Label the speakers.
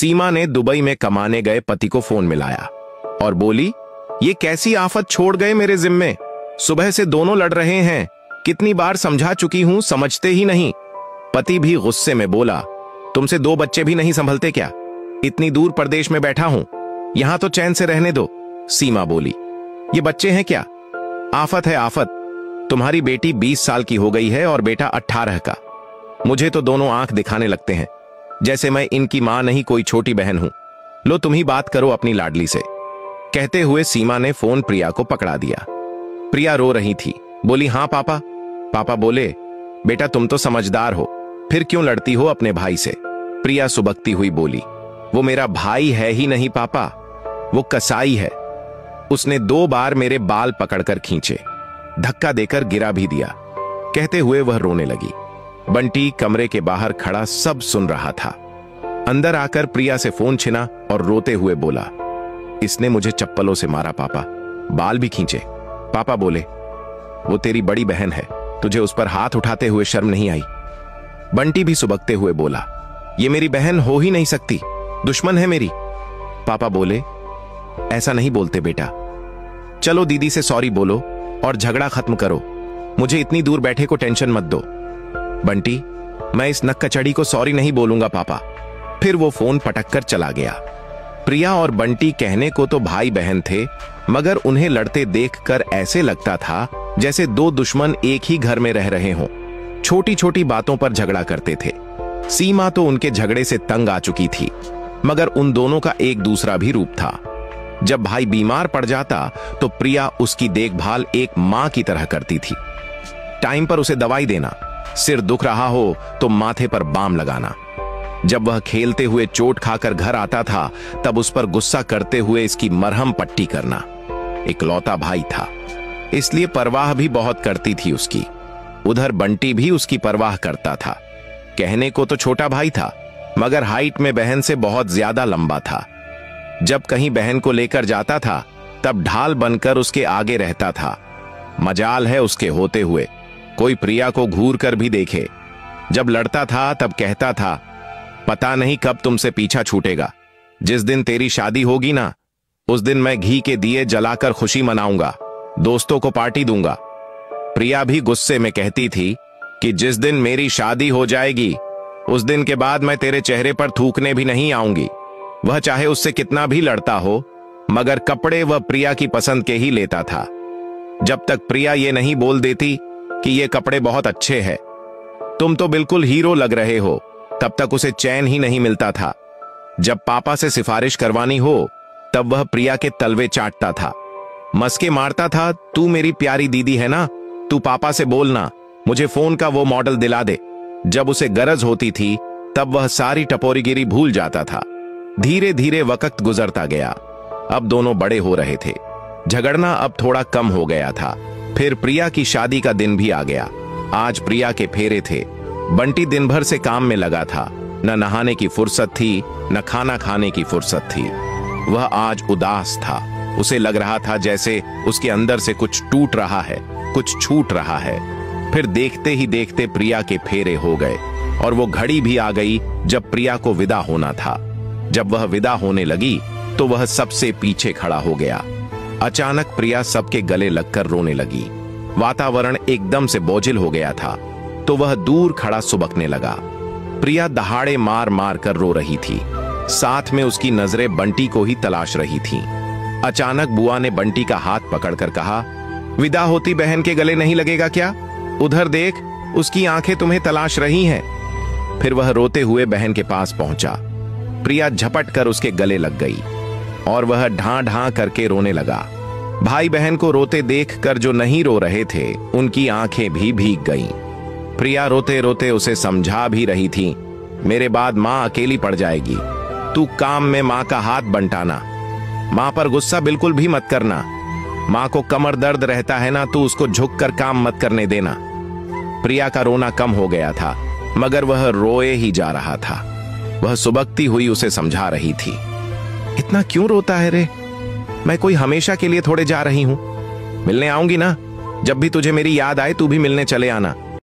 Speaker 1: सीमा ने दुबई में कमाने गए पति को फोन मिलाया और बोली, ये कैसी आफत छोड़ गए मेरे जिम्मे। सुबह से दोनों लड़ रहे हैं, कितनी बार समझा चुकी हूं, समझते ही नहीं। पति भी गुस्से में बोला, तुमसे 2 बच्चे भी नहीं संभलते क्या? इतनी दूर प्रदेश में बैठा हूं, यहां तो चैन से रहने दो। सीमा बोली, ये बच्चे हैं क्या? आफत है आफत। तुम्हारी बेटी 20 साल की हो गई है और बेटा 18 का। मुझे तो दोनों आंख दिखाने लगते हैं, जैसे मैं इनकी मां नहीं कोई छोटी बहन हूं। लो तुम ही बात करो अपनी लाडली से। कहते हुए सीमा ने फोन प्रिया को पकड़ा दिया। प्रिया रो रही थी, बोली, हां पापा। पापा बोले, बेटा तुम तो समझदार हो, फिर क्यों लड़ती हो अपने भाई से? प्रिया सुबकती हुई बोली, वो मेरा भाई है ही नहीं पापा, वो कसाई है। उसने 2 बार मेरे बाल पकड़कर खींचे, धक्का देकर गिरा भी दिया। कहते हुए वह रोने लगी। बंटी कमरे के बाहर खड़ा सब सुन रहा था। अंदर आकर प्रिया से फोन छिना और रोते हुए बोला, इसने मुझे चप्पलों से मारा पापा, बाल भी खींचे। पापा बोले, वो तेरी बड़ी बहन है, तुझे उस पर हाथ उठाते हुए शर्म नहीं आई? बंटी भी सुबकते हुए बोला, ये मेरी बहन हो ही नहीं सकती, दुश्मन है मेरी। पापा बोले, ऐसा नहीं बोलते बेटा, चलो दीदी से सॉरी बोलो और झगड़ा खत्म करो, मुझे इतनी दूर बैठे को टेंशन मत दो। बंटी, मैं इस नक्काचड़ी को सॉरी नहीं बोलूंगा पापा। फिर वो फोन पटक कर चला गया। प्रिया और बंटी कहने को तो भाई बहन थे, मगर उन्हें लड़ते देखकर ऐसे लगता था जैसे 2 दुश्मन एक ही घर में रह रहे हों। छोटी छोटी बातों पर झगड़ा करते थे। सीमा तो उनके झगड़े से तंग आ चुकी थी, मगर उन दोनों का एक दूसरा भी रूप था। जब भाई बीमार पड़ जाता तो प्रिया उसकी देखभाल एक मां की तरह करती थी। टाइम पर उसे दवाई देना, सिर दुख रहा हो तो माथे पर बाम लगाना। जब वह खेलते हुए चोट खाकर घर आता था तब उस पर गुस्सा करते हुए इसकी मरहम पट्टी करना। इकलौता भाई था, इसलिए परवाह भी बहुत करती थी उसकी। उधर बंटी भी उसकी परवाह करता था। कहने को तो छोटा भाई था, मगर हाइट में बहन से बहुत ज्यादा लंबा था। जब कहीं बहन को लेकर जाता था तब ढाल बनकर उसके आगे रहता था। मजाल है उसके होते हुए कोई प्रिया को घूर कर भी देखे। जब लड़ता था तब कहता था, पता नहीं कब तुमसे पीछा छूटेगा, जिस दिन तेरी शादी होगी ना, उस दिन मैं घी के दिए जलाकर खुशी मनाऊंगा, दोस्तों को पार्टी दूंगा। प्रिया भी गुस्से में कहती थी कि जिस दिन मेरी शादी हो जाएगी उस दिन के बाद मैं तेरे चेहरे पर थूकने भी नहीं आऊंगी। वह चाहे उससे कितना भी लड़ता हो, मगर कपड़े वह प्रिया की पसंद के ही लेता था। जब तक प्रिया ये नहीं बोल देती कि ये कपड़े बहुत अच्छे हैं, तुम तो बिल्कुल हीरो लग रहे हो, तब तक उसे चैन ही नहीं मिलता था। जब पापा से सिफारिश करवानी हो तब वह प्रिया के तलवे चाटता था, मस्के मारता था, तू मेरी प्यारी दीदी है ना, तू पापा से बोलना मुझे फोन का वो मॉडल दिला दे। जब उसे गरज होती थी तब वह सारी टपोरीगिरी भूल जाता था। धीरे धीरे वक्त गुजरता गया। अब दोनों बड़े हो रहे थे, झगड़ना अब थोड़ा कम हो गया था। फिर प्रिया की शादी का दिन भी आ गया। आज प्रिया के फेरे थे। बंटी दिन भर से काम में लगा था, न नहाने की फुर्सत थी न खाना खाने की फुर्सत थी। वह आज उदास था। उसे लग रहा था जैसे उसके अंदर से कुछ टूट रहा है, कुछ छूट रहा है। फिर देखते ही देखते प्रिया के फेरे हो गए और वो घड़ी भी आ गई जब प्रिया को विदा होना था। जब वह विदा होने लगी तो वह सबसे पीछे खड़ा हो गया। अचानक प्रिया सबके गले लगकर रोने लगी। वातावरण एकदम से बोझिल हो गया था तो वह दूर खड़ा सुबकने लगा। प्रिया दहाड़े मार मार कर रो रही थी, साथ में उसकी नजरें बंटी को ही तलाश रही थीं। अचानक बुआ ने बंटी का हाथ पकड़कर कहा, विदा होती बहन के गले नहीं लगेगा क्या? उधर देख, उसकी आंखें तुम्हें तलाश रही हैं। फिर वह रोते हुए बहन के पास पहुंचा। प्रिया झपट कर उसके गले लग गई और वह ढां ढां करके रोने लगा। भाई बहन को रोते देखकर जो नहीं रो रहे थे उनकी आंखें भी भीग गईं। प्रिया रोते रोते उसे समझा भी रही थी, मेरे बाद मां अकेली पड़ जाएगी, तू काम में मां का हाथ बंटाना, मां पर गुस्सा बिल्कुल भी मत करना, मां को कमर दर्द रहता है ना, तू उसको झुक कर काम मत करने देना। प्रिया का रोना कम हो गया था, मगर वह रोए ही जा रहा था। वह सुबकती हुई उसे समझा रही थी, इतना क्यों रोता है रे? मैं कोई हमेशा के लिए थोड़े जा रही हूं, मिलने आऊंगी ना, जब भी तुझे मेरी याद आए तू भी मिलने चले आना।